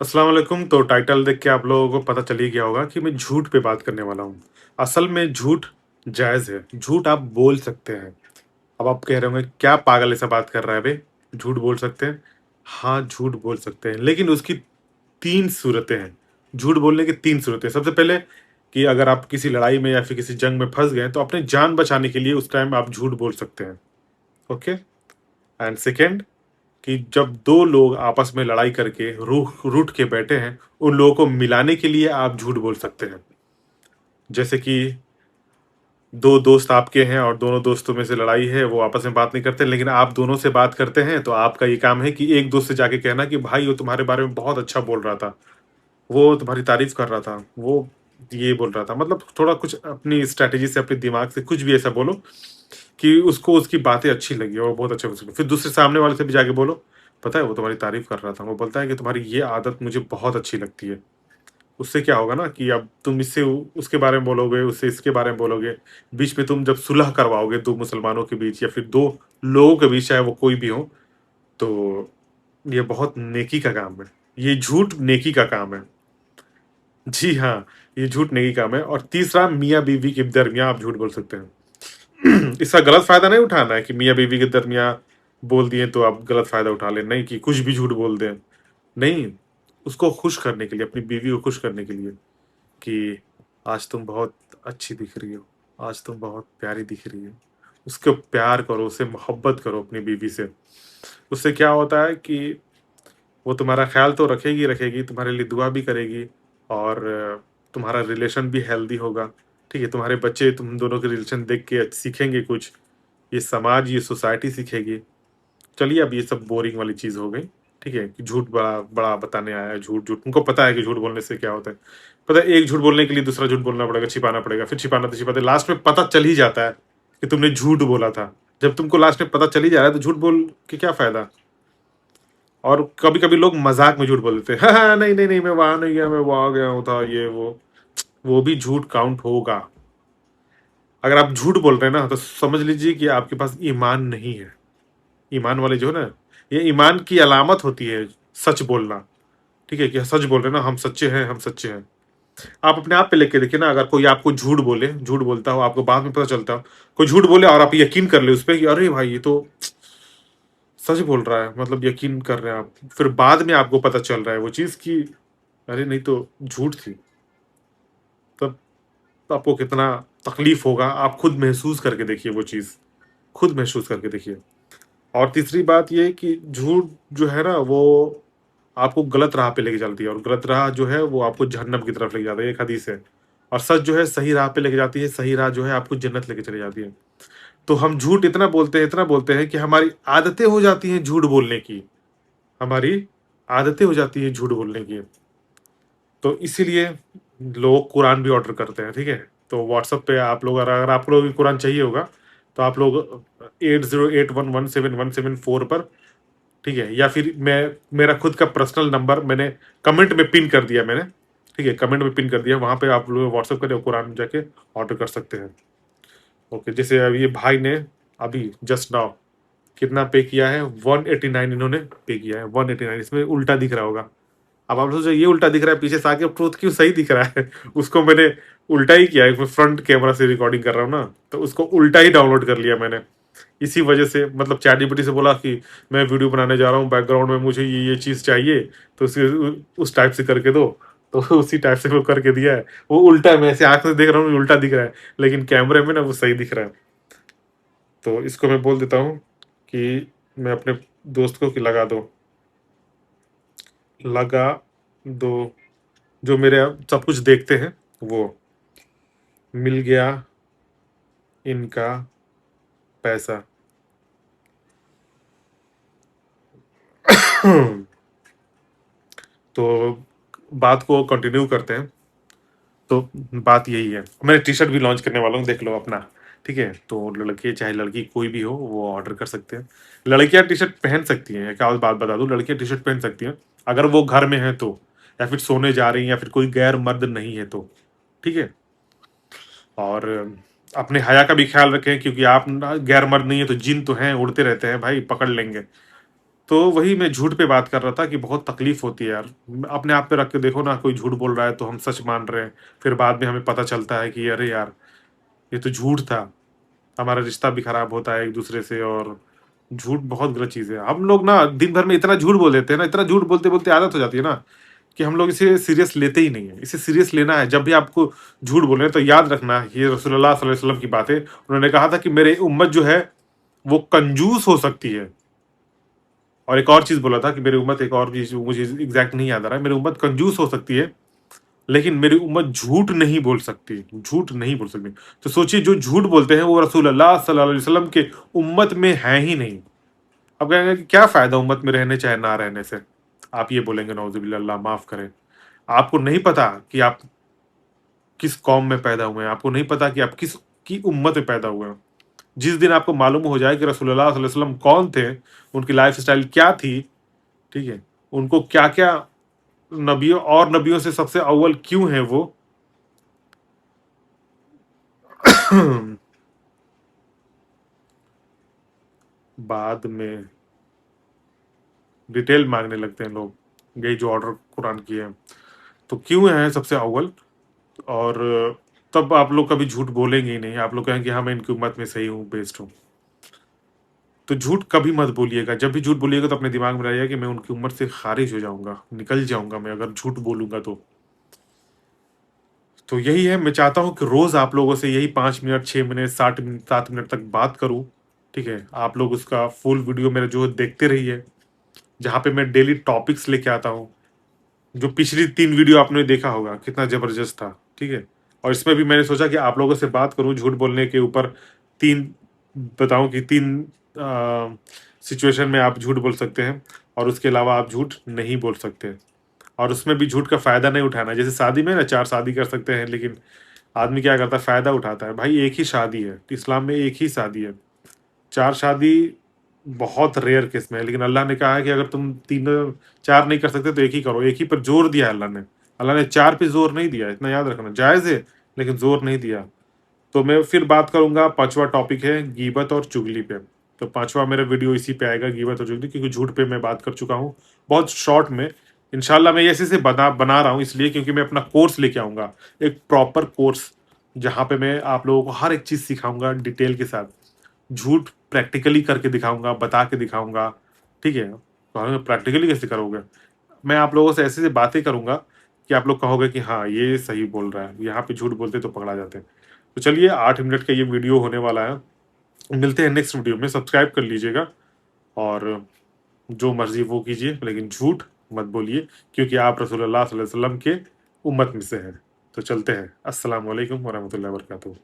अस्सलाम वालेकुम। तो टाइटल देख के आप लोगों को पता चल ही गया होगा कि मैं झूठ पे बात करने वाला हूँ। असल में झूठ जायज़ है, झूठ आप बोल सकते हैं। अब आप कह रहे होंगे क्या पागल ऐसा बात कर रहा है बे, झूठ बोल सकते हैं? हाँ, झूठ बोल सकते हैं, लेकिन उसकी 3 सूरतें हैं। झूठ बोलने की 3 सूरतें हैं। सबसे पहले कि अगर आप किसी लड़ाई में या फिर किसी जंग में फँस गए हैं, तो अपनी जान बचाने के लिए उस टाइम आप झूठ बोल सकते हैं, ओके? एंड सेकंड कि जब 2 लोग आपस में लड़ाई करके रूठ के बैठे हैं, उन लोगों को मिलाने के लिए आप झूठ बोल सकते हैं। जैसे कि 2 दोस्त आपके हैं और दोनों दोस्तों में से लड़ाई है, वो आपस में बात नहीं करते, लेकिन आप दोनों से बात करते हैं, तो आपका ये काम है कि एक दोस्त से जाके कहना कि भाई वो तुम्हारे बारे में बहुत अच्छा बोल रहा था, वो तुम्हारी तारीफ़ कर रहा था, वो ये बोल रहा था। मतलब थोड़ा कुछ अपनी स्ट्रैटेजी से, अपने दिमाग से कुछ भी ऐसा बोलो कि उसको उसकी बातें अच्छी लगी और वो बहुत अच्छा कुछ फिर दूसरे सामने वाले से भी जाके बोलो, पता है वो तुम्हारी तारीफ़ कर रहा था, वो बोलता है कि तुम्हारी ये आदत मुझे बहुत अच्छी लगती है। उससे क्या होगा ना कि अब तुम इससे उसके बारे में बोलोगे, उससे इसके बारे में बोलोगे, बीच में तुम जब सुलह करवाओगे 2 मुसलमानों के बीच या फिर 2 लोगों के बीच, चाहे वो कोई भी हो, तो ये बहुत नेकी का काम है। ये झूठ नेकी का काम है। जी हाँ, ये झूठ नेकी का काम है। और तीसरा, मियाँ-बीवी के दरमियाँ आप झूठ बोल सकते हैं। इसका गलत फ़ायदा नहीं उठाना है कि मियाँ-बीवी के दरमियाँ बोल दिए तो आप गलत फ़ायदा उठा लें, नहीं कि कुछ भी झूठ बोल दें। नहीं, उसको खुश करने के लिए, अपनी बीवी को खुश करने के लिए कि आज तुम बहुत अच्छी दिख रही हो, आज तुम बहुत प्यारी दिख रही हो। उसको प्यार करो, उससे मोहब्बत करो अपनी बीवी से। उससे क्या होता है कि वो तुम्हारा ख़्याल तो रखेगी रखेगी, तुम्हारे लिए दुआ भी करेगी और तुम्हारा रिलेशन भी हेल्दी होगा, ठीक है? तुम्हारे बच्चे तुम दोनों के रिलेशन देख के सीखेंगे कुछ, ये समाज, ये सोसाइटी सीखेगी। चलिए, अब ये सब बोरिंग वाली चीज़ हो गई, ठीक है? कि झूठ बड़ा बड़ा बताने आया है, झूठ-झूठ उनको पता है कि झूठ बोलने से क्या होता है। पता है, एक झूठ बोलने के लिए दूसरा झूठ बोलना पड़ेगा, छिपाना पड़ेगा, फिर छिपाते-छिपाते लास्ट में पता चल ही जाता है कि तुमने झूठ बोला था। जब तुमको लास्ट में पता चल ही जा रहा है, तो झूठ बोल के क्या फ़ायदा? और कभी-कभी लोग मज़ाक में झूठ बोल देते हैं, "हाँ, हाँ, नहीं, नहीं, नहीं, मैं वहाँ नहीं गया, मैं वहाँ गया हूँ था, ये वो।" वो भी झूठ काउंट होगा। अगर आप झूठ बोल रहे हैं ना, तो समझ लीजिए कि आपके पास ईमान नहीं है। ईमान वाले जो है ना, ये ईमान की अलामत होती है सच बोलना, ठीक है? कि सच बोल रहे हैं ना, हम सच्चे हैं, हम सच्चे हैं। आप अपने आप पे लेके देखिए ना, अगर कोई आपको झूठ बोले, झूठ बोलता हो, आपको बाद में पता चलता हो, कोई झूठ बोले और आप यकीन कर ले उस पे कि अरे भाई ये तो सच बोल रहा है, मतलब यकीन कर रहे हैं आप। फिर बाद में आपको पता चल रहा है वो चीज़ कि अरे नहीं तो झूठ थी। तब आपको कितना तकलीफ होगा, आप खुद महसूस करके देखिए वो चीज़, खुद महसूस करके देखिए। और तीसरी बात ये कि झूठ जो है ना, वो आपको गलत राह पे लेके चलती है और गलत राह जो है वो आपको जहन्नम की तरफ लेके जाता है, ये एक हदीस है। और सच जो है सही राह पे लेके जाती है, सही राह जो है आपको जन्नत लेके चली जाती है। तो हम झूठ इतना बोलते हैं कि हमारी आदतें हो जाती हैं झूठ बोलने की, हमारी आदतें हो जाती हैं झूठ बोलने की। तो इसीलिए लोग कुरान भी ऑर्डर करते हैं, ठीक है? तो व्हाट्सएप पे आप लोग, अगर आप लोगों को कुरान चाहिए होगा, तो आप लोग 8081171774 पर, ठीक है? या फिर मैं, मेरा खुद का पर्सनल नंबर मैंने कमेंट में पिन कर दिया मैंने, ठीक है? कमेंट में पिन कर दिया, वहाँ पे आप लोग व्हाट्सएप करें और कुरान जाके ऑर्डर कर सकते हैं। ओके, जैसे अभी ये भाई ने अभी जस्ट नाउ कितना पे किया है? 189 इन्होंने पे किया है, 189। इसमें उल्टा दिख रहा होगा। अब आप सोचो, ये उल्टा दिख रहा है पीछे से आके, ट्रूथ क्यों सही दिख रहा है? उसको मैंने उल्टा ही किया है, मैं फ्रंट कैमरा से रिकॉर्डिंग कर रहा हूँ ना, तो उसको उल्टा ही डाउनलोड कर लिया मैंने। इसी वजह से, मतलब चैटजीपीटी से बोला कि मैं वीडियो बनाने जा रहा हूँ, बैकग्राउंड में मुझे ये चीज़ चाहिए, तो उसे उस टाइप से करके दो, तो उसी टाइप से वो करके दिया है। वो उल्टा है, मैं ऐसे आँख से देख रहा हूँ उल्टा दिख रहा है, लेकिन कैमरे में ना वो सही दिख रहा है। तो इसको मैं बोल देता हूँ कि मैं अपने दोस्त को कि लगा दो, जो मेरे सब कुछ देखते हैं वो, मिल गया इनका पैसा। तो बात को कंटिन्यू करते हैं। तो बात यही है, मैं टी शर्ट भी लॉन्च करने वाला हूँ, देख लो अपना, ठीक है? तो लड़के चाहे लड़की कोई भी हो, वो ऑर्डर कर सकते हैं। लड़कियां टी शर्ट पहन सकती हैं, एक और बात बता दूं, लड़कियां टी शर्ट पहन सकती हैं अगर वो घर में है तो, या फिर सोने जा रही हैं, या फिर कोई गैर मर्द नहीं है तो, ठीक है? और अपने हया का भी ख्याल रखें, क्योंकि आप ना गैर मर्द नहीं है तो जिन तो हैं, उड़ते रहते हैं भाई, पकड़ लेंगे। तो वही मैं झूठ पे बात कर रहा था कि बहुत तकलीफ होती है यार। अपने आप पे रख के देखो ना, कोई झूठ बोल रहा है तो हम सच मान रहे हैं, फिर बाद में हमें पता चलता है कि अरे यार, ये तो झूठ था। हमारा रिश्ता भी खराब होता है एक दूसरे से, और झूठ बहुत गलत चीज़ है। हम लोग ना दिन भर में इतना झूठ बोल देते हैं ना, इतना झूठ बोलते-बोलते आदत हो जाती है ना, कि हम लोग इसे सीरियस लेते ही नहीं है। इसे सीरियस लेना है, जब भी आपको झूठ बोल रहे हैं तो याद रखना, ये रसूलुल्लाह सल्लल्लाहु अलैहि वसल्लम की बात है। उन्होंने कहा था कि मेरी उम्मत जो है, वो कंजूस हो सकती है। और एक और चीज़ बोला था कि मेरी उम्मत, एक और चीज़ मुझे एग्ज़ैक्ट नहीं याद आ रहा है, मेरी उम्मत कंजूस हो सकती है, लेकिन मेरी उम्मत झूठ नहीं बोल सकती, झूठ नहीं बोल सकती। तो सोचिए, जो झूठ बोलते हैं वो रसूलुल्लाह सल्लल्लाहु अलैहि वसल्लम के उम्मत में हैं ही नहीं। अब कहेंगे कि क्या फ़ायदा उम्मत में रहने चाहे ना रहने से? आप ये बोलेंगे, नाउज़ुबिल्लाह, अल्लाह माफ़ करे। आपको नहीं पता कि आप किस कौम में पैदा हुए हैं, आपको नहीं पता कि आप किसकी उम्मत में पैदा हुए हैं। जिस दिन आपको मालूम हो जाए कि रसूलुल्लाह सल्लल्लाहु अलैहि वसल्लम कौन थे, उनकी लाइफ़स्टाइल क्या थी, ठीक है? उनको क्या-क्या नबियों से सबसे अव्वल क्यों हैं वो? बाद में डिटेल माँगने लगते हैं लोग, यही जो ऑर्डर कुरान की है। तो क्यों हैं सबसे अव्वल? और तब आप लोग कभी झूठ बोलेंगे ही नहीं, आप लोग कहेंगे हाँ, मैं इनकी उम्मत में सही हूँ, बेस्ट हूँ। तो झूठ कभी मत बोलिएगा, जब भी झूठ बोलिएगा तो अपने दिमाग में रहिएगा कि मैं उनकी उम्मत से खारिज हो जाऊँगा, निकल जाऊँगा मैं अगर झूठ बोलूँगा तो। तो यही है, मैं चाहता हूँ कि रोज़ आप लोगों से यही 5 मिनट, 6 मिनट, 7 मिनट तक बात करूँ, ठीक है? आप लोग उसका फुल वीडियो मेरा जो है देखते रहिए, जहाँ पे मैं डेली टॉपिक्स लेके आता हूँ। जो पिछली 3 वीडियो आपने देखा होगा, कितना ज़बरदस्त था, ठीक है? और इसमें भी मैंने सोचा कि आप लोगों से बात करूँ झूठ बोलने के ऊपर, 3 बताऊँ कि 3 सिचुएशन में आप झूठ बोल सकते हैं, और उसके अलावा आप झूठ नहीं बोल सकते। और उसमें भी झूठ का फ़ायदा नहीं उठाना है। जैसे शादी में ना 4 शादी कर सकते हैं, लेकिन आदमी क्या करता है, फ़ायदा उठाता है। भाई एक ही शादी है, इस्लाम में एक ही शादी है। 4 शादी बहुत रेयर केस में है, लेकिन अल्लाह ने कहा है कि अगर तुम 4 नहीं कर सकते तो एक ही करो। एक ही पर ज़ोर दिया है अल्लाह ने। अल्लाह ने 4 पे ज़ोर नहीं दिया, इतना याद रखना। जायज़ है, लेकिन ज़ोर नहीं दिया। तो मैं फिर बात करूँगा, 5वां टॉपिक है गीबत और चुगली पे। तो 5वां मेरा वीडियो इसी पे आएगा, गीबत और चुगली, क्योंकि झूठ पे मैं बात कर चुका हूँ, बहुत शॉर्ट में। इंशाल्लाह मैं ऐसे-ऐसे बना बना रहा हूँ इसलिए क्योंकि मैं अपना कोर्स लेके आऊँगा, एक प्रॉपर कोर्स, जहाँ पे मैं आप लोगों को हर एक चीज़ सिखाऊँगा डिटेल के साथ। झूठ प्रैक्टिकली करके दिखाऊँगा, बता के दिखाऊँगा, ठीक है? तो प्रैक्टिकली कैसे करोगे? मैं आप लोगों से ऐसे-ऐसे बातें करूँगा कि आप लोग कहोगे कि हाँ, ये सही बोल रहा है, यहाँ पे झूठ बोलते तो पकड़ा जाते हैं। तो चलिए, 8 मिनट का ये वीडियो होने वाला है। मिलते हैं नेक्स्ट वीडियो में, सब्सक्राइब कर लीजिएगा, और जो मर्ज़ी वो कीजिए, लेकिन झूठ मत बोलिए, क्योंकि आप रसूलुल्लाह सल्लल्लाहु अलैहि वसल्लम के उम्मत में से हैं। तो चलते हैं। अस्सलाम वालेकुम व रहमतुल्लाहि व बरकातहू।